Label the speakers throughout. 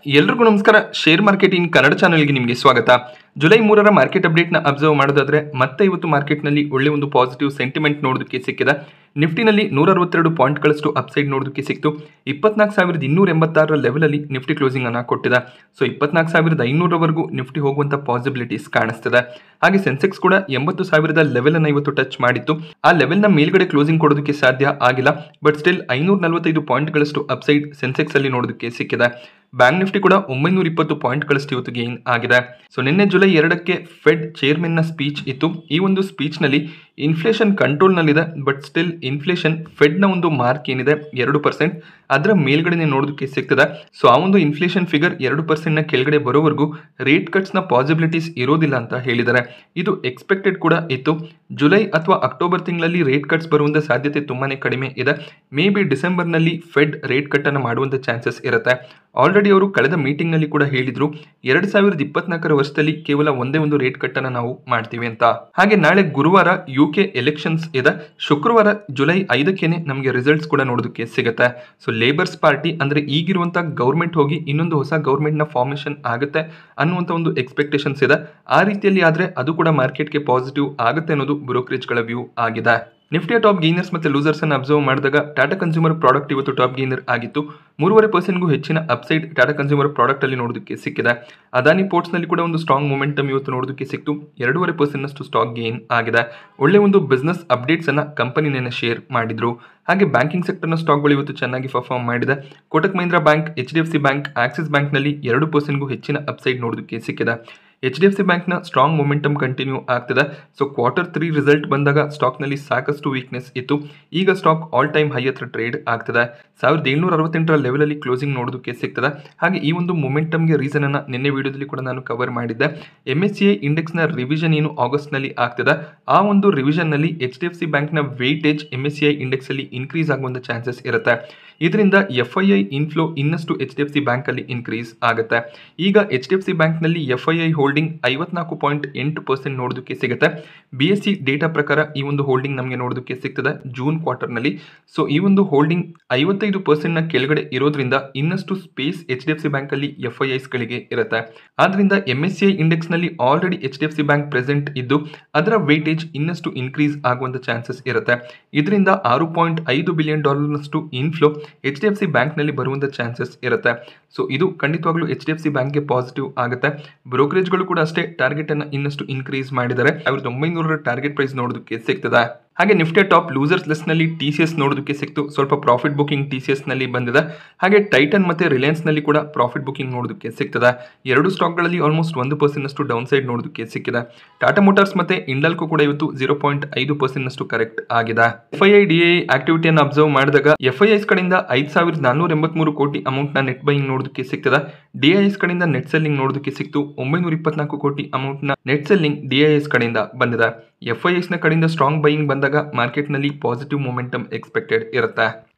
Speaker 1: ಎಲ್ರಿಗೂ ನಮಸ್ಕಾರ. Share market in Kannada ಚಾನೆಲ್ಗೆ ನಿಮಗೆ ಸ್ವಾಗತ. ಜುಲೈ 3ರ ಮಾರ್ಕೆಟ್ ಅಪ್ಡೇಟ್ನ ಅಬ್ಸರ್ವ್ ಮಾಡೋದಾದ್ರೆ ಮತ್ತೆ ಇವತ್ತು ಮಾರ್ಕೆಟ್ನಲ್ಲಿ ಒಳ್ಳೆ ಒಂದು ಪಾಸಿಟಿವ್ ಸೆಂಟಿಮೆಂಟ್ ನೋಡೋದಕ್ಕೆ ಸಿಕ್ಕಿದೆ. ನಿಫ್ಟಿನಲ್ಲಿ 162 ಪಾಯಿಂಟ್ಗಳಷ್ಟು ಅಪ್ಸೈಡ್ ನೋಡೋದಕ್ಕೆ ಸಿಕ್ತು. 24,286 ಲೆವೆಲಲ್ಲಿ ನಿಫ್ಟಿ ಕ್ಲೋಸಿಂಗ್ ಅನ್ನ ಕೊಟ್ಟಿದೆ. ಸೊ 24,500ವರೆಗೂ ನಿಫ್ಟಿ ಹೋಗುವಂತ ಪಾಸಿಬಿಲಿಟೀಸ್ ಕಾಣಿಸ್ತಿದೆ. ಹಾಗೆ ಸೆನ್ಸೆಕ್ಸ್ ಕೂಡ 80,000 ಲೆವೆಲ್ ಅನ್ನ ಇವತ್ತು ಟಚ್ ಮಾಡಿತ್ತು. ಆ ಲೆವೆಲ್ನ ಮೇಲ್ಗಡೆ ಕ್ಲೋಸಿಂಗ್ ಕೊಡೋದಕ್ಕೆ ಸಾಧ್ಯ ಆಗಿಲ್ಲ. ಬಟ್ ಸ್ಟಿಲ್ 545 ಪಾಯಿಂಟ್ಗಳಷ್ಟು ಅಪ್ಸೈಡ್ ಸೆನ್ಸೆಕ್ಸ್ ಅಲ್ಲಿ ನೋಡೋದಕ್ಕೆ ಸಿಕ್ಕಿದೆ. ಬ್ಯಾಂಕ್ ನಿಫ್ಟಿ ಕೂಡ 920 ಪಾಯಿಂಟ್ಗಳಷ್ಟು ಇವತ್ತು ಗೇನ್ ಆಗಿದೆ. ಸೊ ನಿನ್ನೆ ಜುಲೈ 2ಕ್ಕೆ ಫೆಡ್ ಚೇರ್ಮನ್ ನ ಸ್ಪೀಚ್ ಇತ್ತು. ಈ ಒಂದು ಸ್ಪೀಚ್ ನಲ್ಲಿ ಇನ್ಫ್ಲೇಷನ್ ಕಂಟ್ರೋಲ್ ನಲ್ಲಿದೆ. ಬಟ್ ಸ್ಟಿಲ್ ಇನ್ಫ್ಲೇಷನ್ ಫೆಡ್ ನ ಒಂದು ಮಾರ್ಕ್ ಏನಿದೆ 2%, ಅದರ ಮೇಲ್ಗಡೆ ನೋಡೋದಕ್ಕೆ ಸಿಗ್ತದೆ. ಸೊ ಆ ಒಂದು ಇನ್ಫ್ಲೇಷನ್ ಫಿಗರ್ 2% ನ ಕೆಳಗಡೆ ಬರೋವರೆಗೂ ರೇಟ್ ಕಟ್ಸ್ ನ ಪಾಸಿಬಿಲಿಟೀಸ್ ಇರೋದಿಲ್ಲ ಅಂತ ಹೇಳಿದ್ದಾರೆ. ಇದು ಎಕ್ಸ್ಪೆಕ್ಟೆಡ್ ಕೂಡ ಇತ್ತು. ಜುಲೈ ಅಥವಾ ಅಕ್ಟೋಬರ್ ತಿಂಗಳಲ್ಲಿ ರೇಟ್ ಕಟ್ಸ್ ಬರುವಂತ ಸಾಧ್ಯತೆ ತುಂಬಾನೇ ಕಡಿಮೆ ಇದೆ. ಮೇ ಬಿ ಡಿಸೆಂಬರ್ ನಲ್ಲಿ ಫೆಡ್ ರೇಟ್ ಕಟ್ ಅನ್ನು ಮಾಡುವಂತ ಚಾನ್ಸಸ್ ಇರುತ್ತೆ. ಆಲ್ರೆಡಿ ಅವರು ಕಳೆದ ಮೀಟಿಂಗ್ ನಲ್ಲಿ ಕೂಡ ಹೇಳಿದ್ರು 2024 ವರ್ಷದಲ್ಲಿ ಕೇವಲ ಒಂದೇ ಒಂದು ರೇಟ್ ಕಟ್ ಅನ್ನ ನಾವು ಮಾಡ್ತೀವಿ ಅಂತ. ಹಾಗೆ ನಾಳೆ ಗುರುವಾರ ಯುಕೆ ಎಲೆಕ್ಷನ್ಸ್ ಇದೆ. ಶುಕ್ರವಾರ ಜುಲೈ 5ಕ್ಕೆ ನಮಗೆ ರಿಸಲ್ಟ್ಸ್ ಕೂಡ ನೋಡೋದಕ್ಕೆ ಸಿಗುತ್ತೆ. ಸೊ ಲೇಬರ್ಸ್ ಪಾರ್ಟಿ ಅಂದ್ರೆ ಈಗಿರುವಂತ ಗೌರ್ಮೆಂಟ್ ಹೋಗಿ ಇನ್ನೊಂದು ಹೊಸ ಗೌರ್ಮೆಂಟ್ ನ ಫಾರ್ಮೇಶನ್ ಆಗುತ್ತೆ ಅನ್ನುವಂತ ಒಂದು ಎಕ್ಸ್ಪೆಕ್ಟೇಷನ್ಸ್ ಇದೆ. ಆ ರೀತಿಯಲ್ಲಿ ಆದ್ರೆ ಅದು ಕೂಡ ಮಾರ್ಕೆಟ್ಗೆ ಪಾಸಿಟಿವ್ ಆಗುತ್ತೆ ಅನ್ನೋದು ಬ್ರೋಕರೇಜ್ ಗಳ ವ್ಯೂ ಆಗಿದೆ. ನಿಫ್ಟಿಯ ಟಾಪ್ ಗೇನರ್ಸ್ ಮತ್ತೆ ಲೂಸರ್ಸ್ ಅನ್ನು ಅಬ್ಸರ್ವ್ ಮಾಡಿದಾಗ ಟಾಟಾ ಕನ್ಸ್ಯೂಮರ್ ಪ್ರಾಡಕ್ಟ್ ಇವತ್ತು ಟಾಪ್ ಗೇನರ್ ಆಗಿತ್ತು. 3.5%ಗೂ ಹೆಚ್ಚಿನ ಅಪ್ಸೈಡ್ ಟಾಟಾ ಕನ್ಸ್ಯೂಮರ್ ಪ್ರಾಡಕ್ಟ್ ಅಲ್ಲಿ ನೋಡೋದಕ್ಕೆ ಸಿಕ್ಕಿದೆ. ಅದಾನಿ ಪೋರ್ಟ್ಸ್ ನಲ್ಲಿ ಕೂಡ ಒಂದು ಸ್ಟ್ರಾಂಗ್ ಮೊಮೆಂಟಮ್ ಇವತ್ತು ನೋಡೋದಕ್ಕೆ ಸಿಕ್ತು. 2.5% ಸ್ಟಾಕ್ ಗೇನ್ ಆಗಿದೆ. ಒಳ್ಳೆ ಒಂದು ಬಿಸ್ನೆಸ್ ಅಪ್ಡೇಟ್ಸ್ ಅನ್ನ ಕಂಪನಿನ ಶೇರ್ ಮಾಡಿದ್ರು. ಹಾಗೆ ಬ್ಯಾಂಕಿಂಗ್ ಸೆಕ್ಟರ್ನ ಸ್ಟಾಕ್ಗಳು ಇವತ್ತು ಚೆನ್ನಾಗಿ ಪರ್ಫಾರ್ಮ್ ಮಾಡಿದೆ. Kotak Mahindra bank, HDFC bank, Axis bank ನಲ್ಲಿ 2%ಗೂ ಹೆಚ್ಚಿನ ಅಪ್ಸೈಡ್ ನೋಡೋದಕ್ಕೆ ಸಿಕ್ಕಿದೆ. HDFC ಬ್ಯಾಂಕ್ನ ಸ್ಟ್ರಾಂಗ್ ಮೊಮೆಂಟಮ್ ಕಂಟಿನ್ಯೂ ಆಗ್ತಿದೆ. ಸೊ Q3 ರಿಸಲ್ಟ್ ಬಂದಾಗ ಸ್ಟಾಕ್ ನಲ್ಲಿ ಸಾಕಷ್ಟು ವೀಕ್ನೆಸ್ ಇತ್ತು. ಈಗ ಸ್ಟಾಕ್ ಆಲ್ ಟೈಮ್ ಹೈ ಹತ್ರ ಟ್ರೇಡ್ ಆಗ್ತಿದೆ. 1768 ಲೆವೆಲ್ ಅಲ್ಲಿ ಕ್ಲೋಸಿಂಗ್ ನೋಡೋದಕ್ಕೆ ಸಿಗ್ತದೆ. ಹಾಗೆ ಈ ಒಂದು ಮೊಮೆಂಟಮ್ಗೆ ರೀಸನ್ ಅನ್ನ ನಿನ್ನೆ ವಿಡಿಯೋದಲ್ಲಿ ಕೂಡ ನಾನು ಕವರ್ ಮಾಡಿದ್ದೆ. MSCI ಇಂಡೆಕ್ಸ್ ನ ರಿವಿಷನ್ ಏನು ಆಗಸ್ಟ್ ನಲ್ಲಿ ಆಗ್ತಿದೆ, ಆ ಒಂದು ರಿವಿಷನ್ ನಲ್ಲಿ HDFC ಬ್ಯಾಂಕ್ ನ ವೇಟೇಜ್ MSCI ಇಂಡೆಕ್ಸ್ ಅಲ್ಲಿ ಇನ್ಕ್ರೀಸ್ ಆಗುವಂತ ಚಾನ್ಸಸ್ ಇರುತ್ತೆ. ಇದರಿಂದ FII ಇನ್ಫ್ಲೋ ಇನ್ನಷ್ಟು HDFC ಬ್ಯಾಂಕ್ ಅಲ್ಲಿ ಇನ್ಕ್ರೀಸ್ ಆಗುತ್ತೆ. ಈಗ HDFC ಬ್ಯಾಂಕ್ ನಲ್ಲಿ FII ಹೋಲ್ಡಿಂಗ್ 54.8% ನೋಡೋದಕ್ಕೆ ಸಿಗುತ್ತೆ. BSE ಡೇಟಾ ಪ್ರಕಾರ ಈ ಒಂದು ಹೋಲ್ಡಿಂಗ್ ನಮಗೆ ನೋಡೋದಕ್ಕೆ ಸಿಗ್ತದೆ ಜೂನ್ ಕ್ವಾರ್ಟರ್ ನಲ್ಲಿ. ಸೊ ಈ ಒಂದು ಹೋಲ್ಡಿಂಗ್ 55% ನ ಕೆಳಗಡೆ ಇರೋದ್ರಿಂದ ಇನ್ನಷ್ಟು ಸ್ಪೇಸ್ HDFC ಬ್ಯಾಂಕ್ ಅಲ್ಲಿ FIIs ಗಳಿಗೆ ಇರುತ್ತೆ. ಆದ್ರಿಂದ MSCI ಇಂಡೆಕ್ಸ್ ನಲ್ಲಿ ಆಲ್ರೆಡಿ HDFC ಬ್ಯಾಂಕ್ ಪ್ರೆಸೆಂಟ್ ಇದ್ದು ಅದರ ವೇಟೇಜ್ ಇನ್ನಷ್ಟು ಇನ್ಕ್ರೀಸ್ ಆಗುವಂತ ಚಾನ್ಸಸ್ ಇರುತ್ತೆ. ಇದರಿಂದ $6.5 ಬಿಲಿಯನ್ ನಷ್ಟು ಇನ್ಫ್ಲೋ HDFC ಬ್ಯಾಂಕ್ ನಲ್ಲಿ ಬರುವಂತ ಚಾನ್ಸಸ್ ಇರುತ್ತೆ. ಸೊ ಇದು ಖಂಡಿತವಾಗ್ಲೂ HDFC ಬ್ಯಾಂಕ್ ಗೆ ಪಾಸಿಟಿವ್ ಆಗುತ್ತೆ. ಬ್ರೋಕರೇಜ್ ಗಳು ಕೂಡ ಅಷ್ಟೇ ಟಾರ್ಗೆಟ್ ಅನ್ನ ಇನ್ನಷ್ಟು ಇನ್ಕ್ರೀಸ್ ಮಾಡಿದ್ದಾರೆ. 1900 ಟಾರ್ಗೆಟ್ ಪ್ರೈಸ್ ನೋಡೋದಕ್ಕೆ ಸಿಗ್ತದೆ. ಹಾಗೆ ನಿಫ್ಟಿ ಟಾಪ್ ಲೂಸರ್ಸ್ ಲಿಸ್ಟ್ ನಲ್ಲಿ TCS ನೋಡೋದಕ್ಕೆ ಸಿಕ್ತು. ಸ್ವಲ್ಪ ಪ್ರಾಫಿಟ್ ಬುಕಿಂಗ್ TCS ನಲ್ಲಿ ಬಂದಿದೆ. ಹಾಗೆ ಟೈಟನ್ ಮತ್ತೆ ರಿಲಯನ್ಸ್ ನಲ್ಲಿ ಕೂಡ ಪ್ರಾಫಿಟ್ ಬುಕಿಂಗ್ ನೋಡೋದಕ್ಕೆ ಸಿಗ್ತದೆ. ಎರಡು ಸ್ಟಾಕ್ ಗಳಲ್ಲಿ ಆಲ್ಮೋಸ್ಟ್ 1% ನಷ್ಟು ಡೌನ್ ಸೈಡ್ ನೋಡೋದಕ್ಕೆ ಸಿಕ್ಕಿದೆ. ಟಾಟಾ ಮೋಟಾರ್ಸ್ ಮತ್ತೆ ಇಂಡಲ್ಕೋ ಕೂಡ ಇವತ್ತು 0.5% ನಷ್ಟು ಕರೆಕ್ಟ್ ಆಗಿದೆ. FII DII ಆಕ್ಟಿವಿಟಿಯನ್ನು ಅಬ್ಸರ್ವ್ ಮಾಡಿದಾಗ FIIs ಕಡೆಯಿಂದ 5,483 ಕೋಟಿ ಅಮೌಂಟ್ ನ ನೆಟ್ ಬೈಯಿಂಗ್ ನೋಡೋದಕ್ಕೆ ಸಿಗ್ತದೆ. DIIs ಕಡೆಯಿಂದ ನೆಟ್ ಸೆಲ್ಲಿಂಗ್ ನೋಡೋದಕ್ಕೆ ಸಿಕ್ತು. 924 ಕೋಟಿ ಅಮೌಂಟ್ ನ ನೆಟ್ ಸೆಲ್ಲಿಂಗ್ DIIs ಕಡೆಯಿಂದ ಬಂದಿದೆ. FIIs ನ ಕಡೆಯಿಂದ ಸ್ಟ್ರಾಂಗ್ ಬೈಯಿಂಗ್ ಬಂದಾಗ ಮಾರ್ಕೆಟ್ ನಲ್ಲಿ ಪಾಸಿಟಿವ್ ಮೊಮೆಂಟಮ್ ಎಕ್ಸ್ಪೆಕ್ಟೆಡ್ ಇರುತ್ತೆ.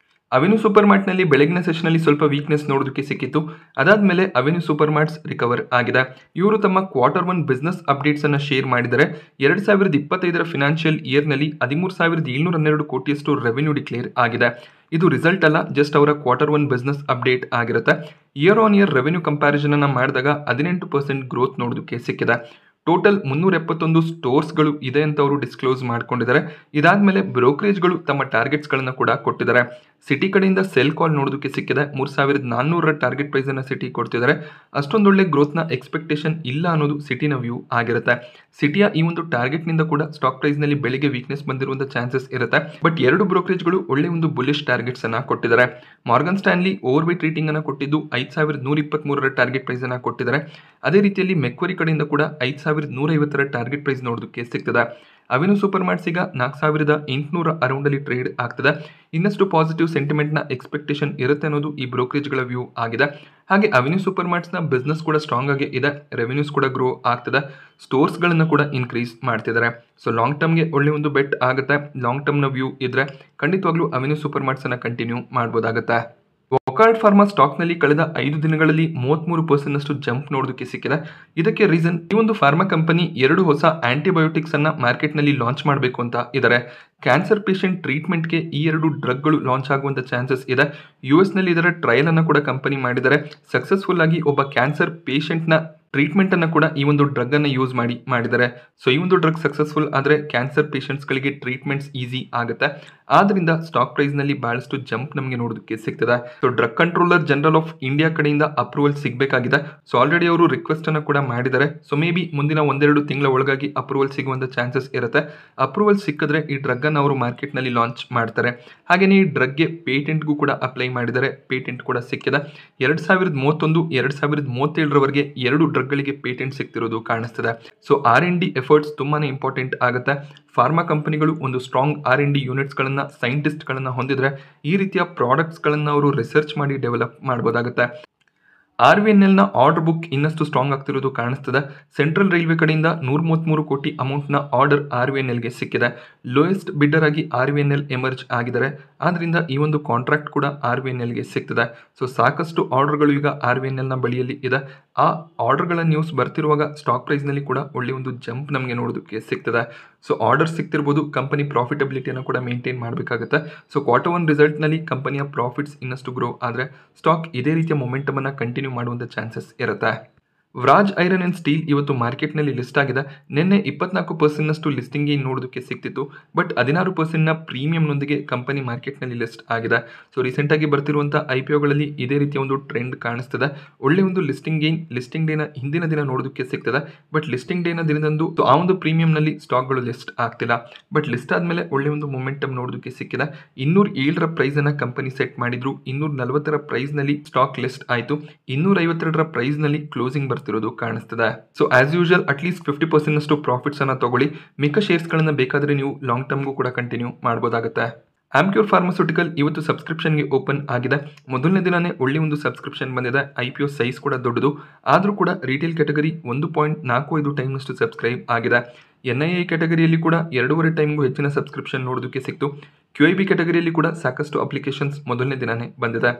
Speaker 1: ಅವೆನ್ಯೂ ಸೂಪರ್ ಮಾರ್ಟ್ ನಲ್ಲಿ ಬೆಳಗಿನ ಸೆಷನ್ ಅಲ್ಲಿ ಸ್ವಲ್ಪ ವೀಕ್ನೆಸ್ ನೋಡೋದಕ್ಕೆ ಸಿಕ್ಕಿತ್ತು. ಅದಾದ್ಮೇಲೆ ಅವೆನ್ಯೂ ಸೂಪರ್ ಮಾರ್ಟ್ಸ್ ರಿಕವರ್ ಆಗಿದೆ. ಇವರು ತಮ್ಮ Q1 ಬಿಸ್ನೆಸ್ ಅಪ್ಡೇಟ್ಸ್ ಅನ್ನ ಶೇರ್ ಮಾಡಿದರೆ 2025 ಫಿನಾನ್ಷಿಯಲ್ ಇಯರ್ ನಲ್ಲಿ 13,712 ಕೋಟಿಯಷ್ಟು ರೆವೆನ್ಯೂ ಡಿಕ್ಲೇರ್ ಆಗಿದೆ. ಇದು ರಿಸಲ್ಟ್ ಅಲ್ಲ, ಜಸ್ಟ್ ಅವರ Q1 ಬಿಸ್ನೆಸ್ ಅಪ್ಡೇಟ್ ಆಗಿರುತ್ತೆ. Year on year revenue comparison ಅನ್ನ ಮಾಡಿದಾಗ 18% ಗ್ರೋತ್ ನೋಡೋದಕ್ಕೆ ಸಿಕ್ಕಿದೆ. ಟೋಟಲ್ 371 ಸ್ಟೋರ್ಸ್ಗಳು ಇದೆ ಅಂತ ಅವರು ಡಿಸ್ಕ್ಲೋಸ್ ಮಾಡ್ಕೊಂಡಿದ್ದಾರೆ. ಇದಾದ್ಮೇಲೆ ಬ್ರೋಕರೇಜ್ಗಳು ತಮ್ಮ ಟಾರ್ಗೆಟ್ಸ್ ಗಳನ್ನ ಕೂಡ ಕೊಟ್ಟಿದ್ದಾರೆ. ಸಿಟಿ ಕಡೆಯಿಂದ ಸೆಲ್ ಕಾಲ್ ನೋಡೋದಕ್ಕೆ ಸಿಕ್ಕಿದೆ. 3,400 ಟಾರ್ಗೆಟ್ ಪ್ರೈಸ್ ಅನ್ನ ಸಿಟಿ ಕೊಡ್ತಿದ್ದಾರೆ. ಅಷ್ಟೊಂದೊಳ್ಳೆ ಗ್ರೋತ್ ನ ಎಕ್ಸ್ಪೆಕ್ಟೇಷನ್ ಇಲ್ಲ ಅನ್ನೋದು ಸಿಟಿನ ವ್ಯೂ ಆಗಿರುತ್ತೆ. ಸಿಟಿಯ ಈ ಒಂದು ಟಾರ್ಗೆಟ್ ನಿಂದ ಕೂಡ ಸ್ಟಾಕ್ ಪ್ರೈಸ್ ನಲ್ಲಿ ಬೆಳಿಗ್ಗೆ ವೀಕ್ನೆಸ್ ಬಂದಿರುವಂತ ಚಾನ್ಸಸ್ ಇರುತ್ತೆ. ಬಟ್ ಎರಡು ಬ್ರೋಕರೇಜ್ಗಳು ಒಳ್ಳೆ ಒಂದು ಬುಲಿಶ್ ಟಾರ್ಗೆಟ್ಸ್ ಅನ್ನ ಕೊಟ್ಟಿದ್ದಾರೆ. Morgan Stanley over wait rating ಅನ್ನ ಕೊಟ್ಟಿದ್ದು 5,123 ಟಾರ್ಗೆಟ್ ಪ್ರೈಸ್ ಅನ್ನ ಕೊಟ್ಟಿದ್ದಾರೆ. ಅದೇ ರೀತಿಯಲ್ಲಿ ಮೆಕ್ವರಿ ಕಡೆಯಿಂದ ಕೂಡ 5,150 ಟಾರ್ಗೆಟ್ ಪ್ರೈಸ್ ನೋಡೋದಕ್ಕೆ ಸಿಗ್ತದೆ. ಅವೆನ್ಯೂ ಸೂಪರ್ ಮಾರ್ಟ್ಸ್ ಈಗ 4,800 ಅರೌಂಡ್ ಅಲ್ಲಿ ಟ್ರೇಡ್ ಆಗ್ತದೆ. ಇನ್ನಷ್ಟು ಪಾಸಿಟಿವ್ ಸೆಂಟಿಮೆಂಟ್ ನ ಎಕ್ಸ್ಪೆಕ್ಟೇಷನ್ ಇರುತ್ತೆ ಅನ್ನೋದು ಈ ಬ್ರೋಕರೇಜ್ ಗಳ ವ್ಯೂ ಆಗಿದೆ. ಹಾಗೆ ಅವೆನ್ಯೂ ಸೂಪರ್ ಮಾರ್ಟ್ಸ್ ನ ಬಿಸ್ನೆಸ್ ಕೂಡ ಸ್ಟ್ರಾಂಗ್ ಆಗಿ ಇದೆ. ರೆವೆನ್ಯೂಸ್ ಕೂಡ ಗ್ರೋ ಆಗ್ತದೆ. ಸ್ಟೋರ್ಸ್ ಗಳನ್ನ ಕೂಡ ಇನ್ಕ್ರೀಸ್ ಮಾಡ್ತಿದ್ದಾರೆ. ಸೊ ಲಾಂಗ್ ಟರ್ಮ್ ಗೆ ಒಳ್ಳೆ ಒಂದು ಬೆಟ್ ಆಗುತ್ತೆ. ಲಾಂಗ್ ಟರ್ಮ್ ನ ವ್ಯೂ ಇದ್ರೆ ಖಂಡಿತವಾಗ್ಲೂ ಅವೆನ್ಯೂ ಸೂಪರ್ ಮಾರ್ಟ್ಸ್ ಅನ್ನ ಕಂಟಿನ್ಯೂ ಮಾಡಬಹುದಾಗುತ್ತೆ. ಒಕಾರ್ಡ್ ಫಾರ್ಮಾ ಸ್ಟಾಕ್ನಲ್ಲಿ ಕಳೆದ 5 ದಿನಗಳಲ್ಲಿ 33% ಜಂಪ್ ನೋಡೋದಕ್ಕೆ ಸಿಕ್ಕಿದೆ. ಇದಕ್ಕೆ ರೀಸನ್ ಈ ಒಂದು ಫಾರ್ಮಾ ಕಂಪನಿ 2 ಹೊಸ ಆಂಟಿಬಯೋಟಿಕ್ಸ್ ಅನ್ನ ಮಾರ್ಕೆಟ್ನಲ್ಲಿ ಲಾಂಚ್ ಮಾಡಬೇಕು ಅಂತ ಇದ್ದಾರೆ. ಕ್ಯಾನ್ಸರ್ ಪೇಷಂಟ್ ಟ್ರೀಟ್ಮೆಂಟ್ಗೆ ಈ 2 ಡ್ರಗ್ಗಳು ಲಾಂಚ್ ಆಗುವಂತ ಚಾನ್ಸಸ್ ಇದೆ. US ನಲ್ಲಿ ಇದರ ಟ್ರಯಲ್ ಅನ್ನು ಕೂಡ ಕಂಪನಿ ಮಾಡಿದ್ದಾರೆ. ಸಕ್ಸಸ್ಫುಲ್ ಆಗಿ ಒಬ್ಬ ಕ್ಯಾನ್ಸರ್ ಪೇಷಂಟ್ ನ ಟ್ರೀಟ್ಮೆಂಟ್ ಅನ್ನು ಕೂಡ ಈ ಒಂದು ಡ್ರಗ್ ಅನ್ನು ಯೂಸ್ ಮಾಡಿದ್ದಾರೆ. ಸೊ ಈ ಒಂದು ಡ್ರಗ್ ಸಕ್ಸಸ್ಫುಲ್ ಆದರೆ ಕ್ಯಾನ್ಸರ್ ಪೇಷಂಟ್ಸ್ ಗಳಿಗೆ ಟ್ರೀಟ್ಮೆಂಟ್ಸ್ ಈಸಿ ಆಗುತ್ತೆ. ಆದ್ರಿಂದ ಸ್ಟಾಕ್ ಪ್ರೈಸ್ ನಲ್ಲಿ ಬಹಳಷ್ಟು ಜಂಪ್ ನಮಗೆ ನೋಡೋದಕ್ಕೆ ಸಿಗ್ತದೆ. So drug controller general of India ಕಡೆಯಿಂದ ಅಪ್ರೂವಲ್ ಸಿಗಬೇಕಾಗಿದೆ. ಸೊ ಆಲ್ರೆಡಿ ಅವರು ರಿಕ್ವೆಸ್ಟ್ ಅನ್ನು ಕೂಡ ಮಾಡಿದ್ದಾರೆ. ಸೊ ಮೇ ಬಿ ಮುಂದಿನ 1-2 ತಿಂಗಳ ಒಳಗಾಗಿ ಅಪ್ರೂವಲ್ ಸಿಗುವಂತ ಚಾನ್ಸಸ್ ಇರುತ್ತೆ. ಅಪ್ರೂವಲ್ ಸಿಕ್ಕಿದ್ರೆ ಈ ಡ್ರಗ್ ಅನ್ನು ಅವರು ಮಾರ್ಕೆಟ್ ನಲ್ಲಿ ಲಾಂಚ್ ಮಾಡ್ತಾರೆ. ಹಾಗೇನೇ ಈ ಡ್ರಗ್ಗೆ ಪೇಟೆಂಟ್ಗೂ ಕೂಡ ಅಪ್ಲೈ ಮಾಡಿದ್ದಾರೆ. ಪೇಟೆಂಟ್ ಕೂಡ ಸಿಕ್ಕಿದೆ. 2031 2037 ರವರೆಗೆ 2 ಡ್ರಗ್ಗಳಿಗೆ ಪೇಟೆಂಟ್ ಸಿಗ್ತಿರೋದು ಕಾಣಿಸ್ತದೆ. ಸೊ R&D ಎಫರ್ಟ್ಸ್ ತುಂಬಾನೇ ಇಂಪಾರ್ಟೆಂಟ್ ಆಗುತ್ತೆ. ಫಾರ್ಮಾ ಕಂಪನಿಗಳು ಒಂದು ಸ್ಟ್ರಾಂಗ್ R&D ಯೂನಿಟ್ಸ್ ಗಳನ್ನ ಸೈಂಟಿಸ್ಟ್ ಗಳನ್ನ ಹೊಂದಿದ್ರೆ ಈ ರೀತಿಯ ಪ್ರಾಡಕ್ಟ್ಸ್ ಗಳನ್ನ ಅವರು ರಿಸರ್ಚ್ ಮಾಡಿ ಡೆವಲಪ್ ಮಾಡಬಹುದಾಗುತ್ತೆ. RVNL ನ ಆರ್ಡರ್ ಬುಕ್ ಇನ್ನಷ್ಟು ಸ್ಟ್ರಾಂಗ್ ಆಗ್ತಿರೋದು ಕಾಣಿಸ್ತದೆ. ಸೆಂಟ್ರಲ್ ರೈಲ್ವೆ ಕಡೆಯಿಂದ 133 ಕೋಟಿ ಅಮೌಂಟ್ ನ ಆರ್ಡರ್ RVNL ಗೆ ಸಿಕ್ಕಿದೆ. ಲೋಯೆಸ್ಟ್ ಬಿಡ್ಡರ್ ಆಗಿ RVNL ಎಮರ್ಜ್ ಆಗಿದ್ದಾರೆ. ಆದ್ರಿಂದ ಈ ಒಂದು ಕಾಂಟ್ರಾಕ್ಟ್ ಕೂಡ RVNL ಗೆ ಸಿಗ್ತದೆ. ಸೊ ಸಾಕಷ್ಟು ಆರ್ಡರ್ಗಳು ಈಗ RVNL ನ ಬಳಿಯಲ್ಲಿ ಇದೆ. ಆ ಆರ್ಡರ್ಗಳ ನ್ಯೂಸ್ ಬರ್ತಿರುವಾಗ ಸ್ಟಾಕ್ ಪ್ರೈಸ್ ನಲ್ಲಿ ಕೂಡ ಒಳ್ಳೆ ಒಂದು ಜಂಪ್ ನಮಗೆ ನೋಡೋದಕ್ಕೆ ಸಿಗ್ತದೆ. ಸೊ ಆರ್ಡರ್ ಸಿಗ್ತಿರ್ಬೋದು, ಕಂಪನಿ ಪ್ರಾಫಿಟಬಿಲಿಟಿಯನ್ನು ಕೂಡ ಮೇಂಟೈನ್ ಮಾಡಬೇಕಾಗುತ್ತೆ. ಸೊ Q1 ರಿಸಲ್ಟ್ ನಲ್ಲಿ ಕಂಪನಿಯ ಪ್ರಾಫಿಟ್ಸ್ ಇನ್ನಷ್ಟು ಗ್ರೋ ಆದರೆ ಸ್ಟಾಕ್ ಇದೇ ರೀತಿಯ ಮೊಮೆಂಟಮ್ ಅನ್ನ ಕಂಟಿನ್ಯೂ ಮಾಡುವಂತ ಚಾನ್ಸಸ್ ಇರುತ್ತೆ. ವ್ರಾಜ್ ಐರನ್ ಅಂಡ್ ಸ್ಟೀಲ್ ಇವತ್ತು ಮಾರ್ಕೆಟ್ನಲ್ಲಿ ಲಿಸ್ಟ್ ಆಗಿದೆ. ನಿನ್ನೆ 24% ಲಿಸ್ಟಿಂಗ್ ಗೇನ್ ನೋಡೋದಕ್ಕೆ ಸಿಕ್ತಿತ್ತು. ಬಟ್ 16% ಪ್ರೀಮಿಯಂನೊಂದಿಗೆ ಕಂಪನಿ ಮಾರ್ಕೆಟ್ನಲ್ಲಿ ಲಿಸ್ಟ್ ಆಗಿದೆ. ಸೊ ರೀಸೆಂಟ್ ಆಗಿ ಬರ್ತಿರುವಂತಹ IPOಗಳಲ್ಲಿ ಇದೇ ರೀತಿಯ ಒಂದು ಟ್ರೆಂಡ್ ಕಾಣಿಸ್ತದೆ. ಒಳ್ಳೆ ಒಂದು ಲಿಸ್ಟಿಂಗ್ ಗೇನ್ ಲಿಸ್ಟಿಂಗ್ ಡೇನ ಹಿಂದಿನ ದಿನ ನೋಡೋದಕ್ಕೆ ಸಿಗ್ತದೆ. ಬಟ್ ಲಿಸ್ಟಿಂಗ್ ಡೇನ ದಿನದಂದು ಆ ಒಂದು ಪ್ರೀಮಿಯಂನಲ್ಲಿ ಸ್ಟಾಕ್ಗಳು ಲಿಸ್ಟ್ ಆಗ್ತಿಲ್ಲ. ಬಟ್ ಲಿಸ್ಟ್ ಆದ್ಮೇಲೆ ಒಳ್ಳೆ ಒಂದು ಮೊಮೆಂಟಮ್ ನೋಡೋದಕ್ಕೆ ಸಿಕ್ಕಿದೆ. 207 ಪ್ರೈಸ್ ಅನ್ನ ಕಂಪನಿ ಸೆಟ್ ಮಾಡಿದ್ರು. 240 ಪ್ರೈಸ್ ನಲ್ಲಿ ಸ್ಟಾಕ್ ಲಿಸ್ಟ್ ಆಯಿತು. 252 ಪ್ರೈಸ್ ನಲ್ಲಿ ಕ್ಲೋಸಿಂಗ್ ಬರ್ತಿರೋದು ಕಾಣಿಸ್ತದೆ. So as usual at least 50% profits ಅನ್ನ ತಗೊಳ್ಳಿ. ಮಿಕ್ಕ ಶೇರ್ಸ್ ಗಳನ್ನ ಬೇಕಾದ್ರೆ ನೀವು ಲಾಂಗ್ ಟರ್ಮ್ಗೂ ಕೂಡ ಕಂಟಿನ್ಯೂ ಮಾಡಬಹುದಾಗುತ್ತೆ. ಆಮ್ಕ್ಯೂರ್ ಫಾರ್ಮಾಸ್ಯೂಟಿಕಲ್ ಇವತ್ತು ಸಬ್ಸ್ಕ್ರಿಪ್ಷನ್ಗೆ ಓಪನ್ ಆಗಿದೆ. ಮೊದಲನೇ ದಿನನೇ ಒಳ್ಳೆ ಒಂದು ಸಬ್ಸ್ಕ್ರಿಪ್ಷನ್ ಬಂದಿದೆ. IPO ಸೈಜ್ ಕೂಡ ದೊಡ್ಡದು. ಆದರೂ ಕೂಡ ರಿಟೇಲ್ ಕ್ಯಾಟಗರಿ 1.45 ಟೈಮ್ನಷ್ಟು ಸಬ್ಸ್ಕ್ರೈಬ್ ಆಗಿದೆ. NII ಕ್ಯಾಟಗರಿಯಲ್ಲಿ ಕೂಡ 2.5 ಟೈಮ್ಗೂ ಹೆಚ್ಚಿನ ಸಬ್ಸ್ಕ್ರಿಪ್ಷನ್ ನೋಡೋದಕ್ಕೆ ಸಿಕ್ತು. QIB ಕ್ಯಾಟಗರಿಯಲ್ಲಿ ಕೂಡ ಸಾಕಷ್ಟು ಅಪ್ಲಿಕೇಶನ್ಸ್ ಮೊದಲನೇ ದಿನನೇ ಬಂದಿದೆ.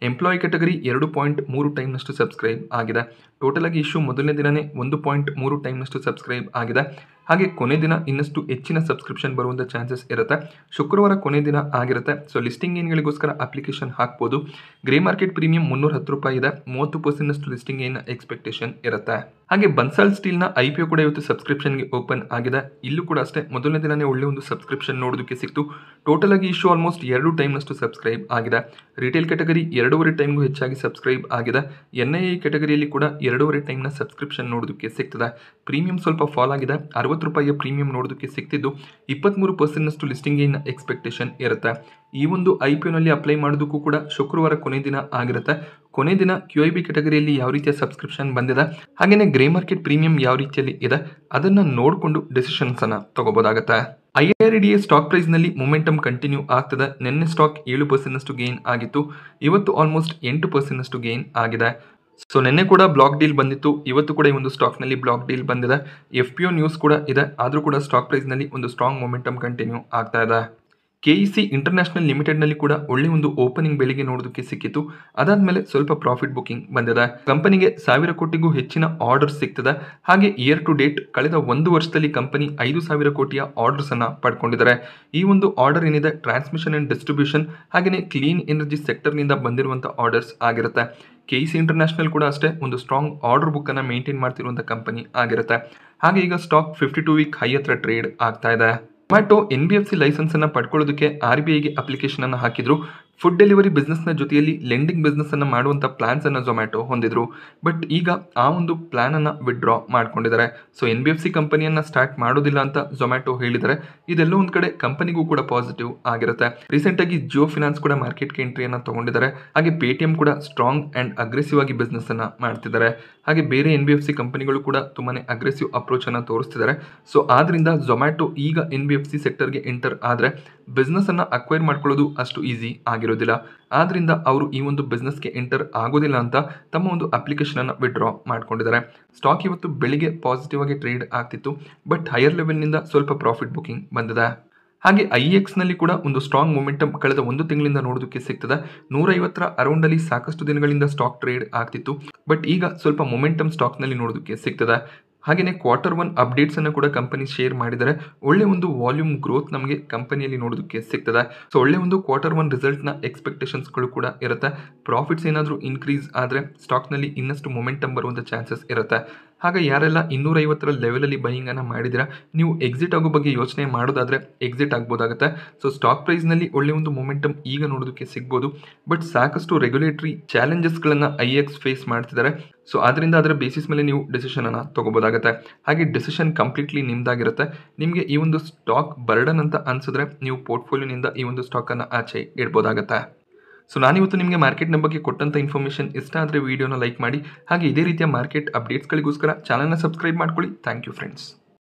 Speaker 1: ಎಂಪ್ಲಾಯ್ ಕ್ಯಾಟಗರಿ 2.3 ಟೈಮ್ನಷ್ಟು ಸಬ್ಸ್ಕ್ರೈಬ್ ಆಗಿದೆ. ಟೋಟಲ್ ಆಗಿ ಇಶ್ಯೂ ಮೊದಲನೇ ದಿನನೇ 1.3 ಟೈಮ್ನಷ್ಟು ಸಬ್ಸ್ಕ್ರೈಬ್ ಆಗಿದೆ. ಹಾಗೆ ಕೊನೆ ದಿನ ಇನ್ನಷ್ಟು ಹೆಚ್ಚಿನ ಸಬ್ಸ್ಕ್ರಿಪ್ಷನ್ ಬರುವಂಥ ಚಾನ್ಸಸ್ ಇರುತ್ತೆ. ಶುಕ್ರವಾರ ಕೊನೆ ದಿನ ಆಗಿರುತ್ತೆ. ಸೊ ಲಿಸ್ಟಿಂಗ್ ಏನ್ಗಳಿಗೋಸ್ಕರ ಅಪ್ಲಿಕೇಶನ್ ಹಾಕ್ಬೋದು. ಗ್ರೇ ಮಾರ್ಕೆಟ್ ಪ್ರೀಮಿಯಂ 310 ರೂಪಾಯಿ ಇದೆ. 30% ಲಿಸ್ಟಿಂಗ್ ಏನ್ ಎಕ್ಸ್ಪೆಕ್ಟೇಷನ್ ಇರುತ್ತೆ. ಹಾಗೆ ಬನ್ಸಾಲ್ ಸ್ಟೀಲ್ನ IPO ಕೂಡ ಇವತ್ತು ಸಬ್ಸ್ಕ್ರಿಪ್ಷನ್ಗೆ ಓಪನ್ ಆಗಿದೆ. ಇಲ್ಲೂ ಕೂಡ ಅಷ್ಟೇ ಮೊದಲನೇ ದಿನನೇ ಒಳ್ಳೆ ಒಂದು ಸಬ್ಸ್ಕ್ರಿಪ್ಷನ್ ನೋಡೋದಕ್ಕೆ ಸಿಕ್ತು. ಟೋಟಲ್ ಆಗಿ ಇಶ್ಯೂ ಆಲ್ಮೋಸ್ಟ್ 2 ಟೈಮ್ನಷ್ಟು ಸಬ್ಸ್ಕ್ರೈಬ್ ಆಗಿದೆ. ರಿಟೇಲ್ ಕ್ಯಾಟಗರಿ 2.5 ಟೈಮ್ಗೂ ಹೆಚ್ಚಾಗಿ ಸಬ್ಸ್ಕ್ರೈಬ್ ಆಗಿದೆ. NII ಕ್ಯಾಟಗರಿಯಲ್ಲಿ ಕೂಡ 2.5 ಟೈಮ್ನ ಸಬ್ಸ್ಕ್ರಿಪ್ಷನ್ ನೋಡೋದಕ್ಕೆ ಸಿಗ್ತದೆ. ಪ್ರೀಮಿಯಂ ಸ್ವಲ್ಪ ಫಾಲ್ ಆಗಿದೆ. 60 ರೂಪಾಯಿಯ ಪ್ರೀಮಿಯಂ ನೋಡೋದಕ್ಕೆ ಸಿಗ್ತಿದ್ದು 23% ಲಿಸ್ಟಿಂಗ್ ಏನ್ ಎಕ್ಸ್ಪೆಕ್ಟೇಷನ್ ಇರುತ್ತೆ. ಈ ಒಂದು IPOನಲ್ಲಿ ಅಪ್ಲೈ ಮಾಡೋದಕ್ಕೂ ಕೂಡ ಶುಕ್ರವಾರ ಕೊನೆ ದಿನ ಆಗಿರುತ್ತೆ. ಕೊನೆ ದಿನ QIB ಕ್ಯಾಟಗರಿಯಲ್ಲಿ ಯಾವ ರೀತಿಯ ಸಬ್ಸ್ಕ್ರಿಪ್ಷನ್ ಬಂದಿದೆ, ಹಾಗೇನೆ ಗ್ರೇ ಮಾರ್ಕೆಟ್ ಪ್ರೀಮಿಯಂ ಯಾವ ರೀತಿಯಲ್ಲಿ ಇದೆ ಅದನ್ನ ನೋಡಿಕೊಂಡು ಡಿಸಿಷನ್ಸ್ ಅನ್ನ ತಗೋಬಹುದಾಗುತ್ತೆ. IRDA ಸ್ಟಾಕ್ ಪ್ರೈಸ್ ನಲ್ಲಿ ಮೊಮೆಂಟಮ್ ಕಂಟಿನ್ಯೂ ಆಗ್ತದೆ. ನಿನ್ನೆ ಸ್ಟಾಕ್ 7% ಗೇನ್ ಆಗಿತ್ತು. ಇವತ್ತು ಆಲ್ಮೋಸ್ಟ್ 8% ಗೇನ್ ಆಗಿದೆ. ಸೊ ನಿನ್ನೆ ಕೂಡ ಬ್ಲಾಕ್ ಡೀಲ್ ಬಂದಿತ್ತು. ಇವತ್ತು ಕೂಡ ಈ ಒಂದು ಸ್ಟಾಕ್ ನಲ್ಲಿ ಬ್ಲಾಕ್ ಡೀಲ್ ಬಂದಿದೆ. FPO ನ್ಯೂಸ್ ಕೂಡ ಇದೆ. ಆದ್ರೂ ಕೂಡ ಸ್ಟಾಕ್ ಪ್ರೈಸ್ ನಲ್ಲಿ ಒಂದು ಸ್ಟ್ರಾಂಗ್ ಮೊಮೆಂಟಮ್ ಕಂಟಿನ್ಯೂ ಆಗ್ತಾ ಇದೆ. KEC ಇಂಟರ್ನ್ಯಾಷನಲ್ ಲಿಮಿಟೆಡ್ ನಲ್ಲಿ ಕೂಡ ಒಳ್ಳೆ ಒಂದು ಓಪನಿಂಗ್ ಬೆಳಿಗ್ಗೆ ನೋಡೋದಕ್ಕೆ ಸಿಕ್ಕಿತ್ತು. ಅದಾದ್ಮೇಲೆ ಸ್ವಲ್ಪ ಪ್ರಾಫಿಟ್ ಬುಕಿಂಗ್ ಬಂದಿದೆ. ಕಂಪನಿಗೆ 1000 ಕೋಟಿಗೂ ಹೆಚ್ಚಿನ ಆರ್ಡರ್ ಸಿಗ್ತದೆ. ಹಾಗೆ ಇಯರ್ ಟು ಡೇಟ್ ಕಳೆದ 1 ವರ್ಷದಲ್ಲಿ ಕಂಪನಿ 5000 ಕೋಟಿಯ ಆರ್ಡರ್ಸ್ ಅನ್ನ ಪಡ್ಕೊಂಡಿದ್ದಾರೆ. ಈ ಒಂದು ಆರ್ಡರ್ ಏನಿದೆ ಟ್ರಾನ್ಸ್ಮಿಷನ್ ಅಂಡ್ ಡಿಸ್ಟ್ರಿಬ್ಯೂಷನ್ ಹಾಗೆಯೇ ಕ್ಲೀನ್ ಎನರ್ಜಿ ಸೆಕ್ಟರ್ ನಿಂದ ಬಂದಿರುವಂತಹ ಆರ್ಡರ್ಸ್ ಆಗಿರುತ್ತೆ. KEC ಇಂಟರ್ನ್ಯಾಷನಲ್ ಕೂಡ ಅಷ್ಟೇ ಒಂದು ಸ್ಟ್ರಾಂಗ್ ಆರ್ಡರ್ ಬುಕ್ ಅನ್ನ ಮೇಂಟೈನ್ ಮಾಡ್ತಿರುವಂತಹ ಕಂಪನಿ ಆಗಿರುತ್ತೆ. ಹಾಗೆ ಈಗ ಸ್ಟಾಕ್ 52 ವೀಕ್ ಹೈ ಹತ್ರ ಟ್ರೇಡ್ ಆಗ್ತಾ ಇದೆ. ಝೊಮ್ಯಾಟೊ NBFC ಲೈಸೆನ್ಸ್ ಅನ್ನ ಪಡ್ಕೊಳ್ಳೋದಕ್ಕೆ RBIಗೆ ಅಪ್ಲಿಕೇಶನ್ ಅನ್ನು ಹಾಕಿದ್ರು. ಫುಡ್ ಡೆಲಿವರಿ ಬಿಸ್ನೆಸ್ ನ ಜೊತೆಯಲ್ಲಿ ಲೆಂಡಿಂಗ್ ಬಿಸ್ನೆಸ್ ಅನ್ನ ಮಾಡುವಂತ ಪ್ಲಾನ್ಸ್ ಅನ್ನ ಝೊಮ್ಯಾಟೊ ಹೊಂದಿದ್ರು. ಬಟ್ ಈಗ ಆ ಒಂದು ಪ್ಲಾನ್ ಅನ್ನ ವಿಡ್ರಾ ಮಾಡ್ಕೊಂಡಿದ್ದಾರೆ. ಸೊ NBFC ಕಂಪನಿಯನ್ನ ಸ್ಟಾರ್ಟ್ ಮಾಡೋದಿಲ್ಲ ಅಂತ ಝೊಮ್ಯಾಟೊ ಹೇಳಿದರೆ ಇದೆಲ್ಲೋ ಒಂದ್ ಕಡೆ ಕಂಪನಿಗೂ ಕೂಡ ಪಾಸಿಟಿವ್ ಆಗಿರುತ್ತೆ. ರೀಸೆಂಟ್ ಆಗಿ ಜಿಯೋ ಫಿನಾನ್ಸ್ ಕೂಡ ಮಾರ್ಕೆಟ್ಗೆ ಎಂಟ್ರಿಯನ್ನ ತಗೊಂಡಿದ್ದಾರೆ. ಹಾಗೆ Paytm ಕೂಡ ಸ್ಟ್ರಾಂಗ್ ಅಂಡ್ ಅಗ್ರೆಸಿವ್ ಆಗಿ ಬಿಸ್ನೆಸ್ ಅನ್ನ ಮಾಡ್ತಿದ್ದಾರೆ. ಹಾಗೆ ಬೇರೆ NBFC ಕಂಪನಿಗಳು ಕೂಡ ತುಂಬಾನೇ ಅಗ್ರೆಸಿವ್ ಅಪ್ರೋಚ್ ಅನ್ನ ತೋರಿಸ್ತಿದ್ದಾರೆ. ಸೊ ಆದ್ರಿಂದ ಝೊಮ್ಯಾಟೊ ಈಗ NBFC ಸೆಕ್ಟರ್ಗೆ ಎಂಟರ್ ಆದ್ರೆ ಬಿಸ್ನೆಸ್ ಅನ್ನ ಅಕ್ವೈರ್ ಮಾಡ್ಕೊಳ್ಳೋದು ಅಷ್ಟು ಈಸಿ ಆಗಿರೋದಿಲ್ಲ. ಆದ್ರಿಂದ ಅವರು ಈ ಒಂದು ಬಿಸ್ನೆಸ್ಗೆ ಎಂಟರ್ ಆಗೋದಿಲ್ಲ ಅಂತ ತಮ್ಮ ಒಂದು ಅಪ್ಲಿಕೇಶನ್ ಅನ್ನ ವಿಡ್ರಾ ಮಾಡ್ಕೊಂಡಿದ್ದಾರೆ. ಸ್ಟಾಕ್ ಇವತ್ತು ಬೆಳಿಗ್ಗೆ ಪಾಸಿಟಿವ್ ಆಗಿ ಟ್ರೇಡ್ ಆಗ್ತಿತ್ತು. ಬಟ್ ಹೈಯರ್ ಲೆವೆಲ್ ನಿಂದ ಸ್ವಲ್ಪ ಪ್ರಾಫಿಟ್ ಬುಕಿಂಗ್ ಬಂದಿದೆ. ಹಾಗೆ IEX ನಲ್ಲಿ ಕೂಡ ಒಂದು ಸ್ಟ್ರಾಂಗ್ ಮೊಮೆಂಟಮ್ ಕಳೆದ ಒಂದು ತಿಂಗಳಿಂದ ನೋಡೋದಕ್ಕೆ ಸಿಗ್ತದೆ. 150ರ ಅರೌಂಡ್ ಅಲ್ಲಿ ಸಾಕಷ್ಟು ದಿನಗಳಿಂದ ಸ್ಟಾಕ್ ಟ್ರೇಡ್ ಆಗ್ತಿತ್ತು, ಬಟ್ ಈಗ ಸ್ವಲ್ಪ ಮೊಮೆಂಟಮ್ ಸ್ಟಾಕ್ ನಲ್ಲಿ ನೋಡೋದಕ್ಕೆ ಸಿಗ್ತದೆ. ಹಾಗೆಯೇ Q1 ಅಪ್ಡೇಟ್ಸ್ ಅನ್ನು ಕೂಡ ಕಂಪನಿ ಶೇರ್ ಮಾಡಿದರೆ ಒಳ್ಳೆ ಒಂದು ವಾಲ್ಯೂಮ್ ಗ್ರೋತ್ ನಮಗೆ ಕಂಪನಿಯಲ್ಲಿ ನೋಡೋದಕ್ಕೆ ಸಿಗ್ತದೆ. ಸೊ ಒಳ್ಳೆ ಒಂದು Q1 ರಿಸಲ್ಟ್ ನ ಎಕ್ಸ್ಪೆಕ್ಟೇಷನ್ಸ್ಗಳು ಕೂಡ ಇರುತ್ತೆ. ಪ್ರಾಫಿಟ್ಸ್ ಏನಾದರೂ ಇನ್ಕ್ರೀಸ್ ಆದರೆ ಸ್ಟಾಕ್ನಲ್ಲಿ ಇನ್ನಷ್ಟು ಮೊಮೆಂಟಮ್ ಬರುವಂಥ ಚಾನ್ಸಸ್ ಇರುತ್ತೆ. ಹಾಗೆ ಯಾರೆಲ್ಲ 250ರ ಲೆವೆಲಲ್ಲಿ ಬೈಯಿಂಗ್ ಅನ್ನು ಮಾಡಿದಿರಾ, ನೀವು ಎಕ್ಸಿಟ್ ಆಗೋ ಬಗ್ಗೆ ಯೋಚನೆ ಮಾಡೋದಾದ್ರೆ ಎಕ್ಸಿಟ್ ಆಗ್ಬೋದಾಗುತ್ತೆ. ಸೊ ಸ್ಟಾಕ್ ಪ್ರೈಸ್ನಲ್ಲಿ ಒಳ್ಳೆ ಒಂದು ಮೊಮೆಂಟಮ್ ಈಗ ನೋಡೋದಕ್ಕೆ ಸಿಗ್ಬೋದು, ಬಟ್ ಸಾಕಷ್ಟು ರೆಗ್ಯುಲೇಟರಿ ಚಾಲೆಂಜಸ್ಗಳನ್ನು IEX ಫೇಸ್ ಮಾಡ್ತಿದ್ದಾರೆ. ಸೊ ಅದರಿಂದ ಅದರ ಬೇಸಿಸ್ ಮೇಲೆ ನೀವು ಡಿಸಿಷನ್ ಅನ್ನು ತಗೋಬೋದಾಗುತ್ತೆ. ಹಾಗೆ ಡಿಸಿಷನ್ ಕಂಪ್ಲೀಟ್ಲಿ ನಿಮ್ದಾಗಿರುತ್ತೆ. ನಿಮಗೆ ಈ ಒಂದು ಸ್ಟಾಕ್ ಬರ್ಡನ್ ಅಂತ ಅನ್ಸಿದ್ರೆ ನೀವು ಪೋರ್ಟ್ಫೋಲಿಯೋನಿಂದ ಈ ಒಂದು ಸ್ಟಾಕನ್ನು ಆಚೆ ಇಡ್ಬೋದಾಗುತ್ತೆ. ಸೊ ನಾನಿವತ್ತು ನಿಮಗೆ ಮಾರ್ಕೆಟ್ನ ಬಗ್ಗೆ ಕೊಟ್ಟಂಥ ಇನ್ಫಾರ್ಮೇಷನ್ ಇಷ್ಟ ಆದರೆ ವಿಡಿಯೋನ ಲೈಕ್ ಮಾಡಿ. ಹಾಗೆ ಇದೇ ರೀತಿಯ ಮಾರ್ಕೆಟ್ ಅಪ್ಡೇಟ್ಸ್ಗಳಿಗೋಸ್ಕರ ಚಾನಲ್ನ ಸಬ್ಸ್ಕ್ರೈಬ್ ಮಾಡ್ಕೊಳ್ಳಿ. Thank you friends.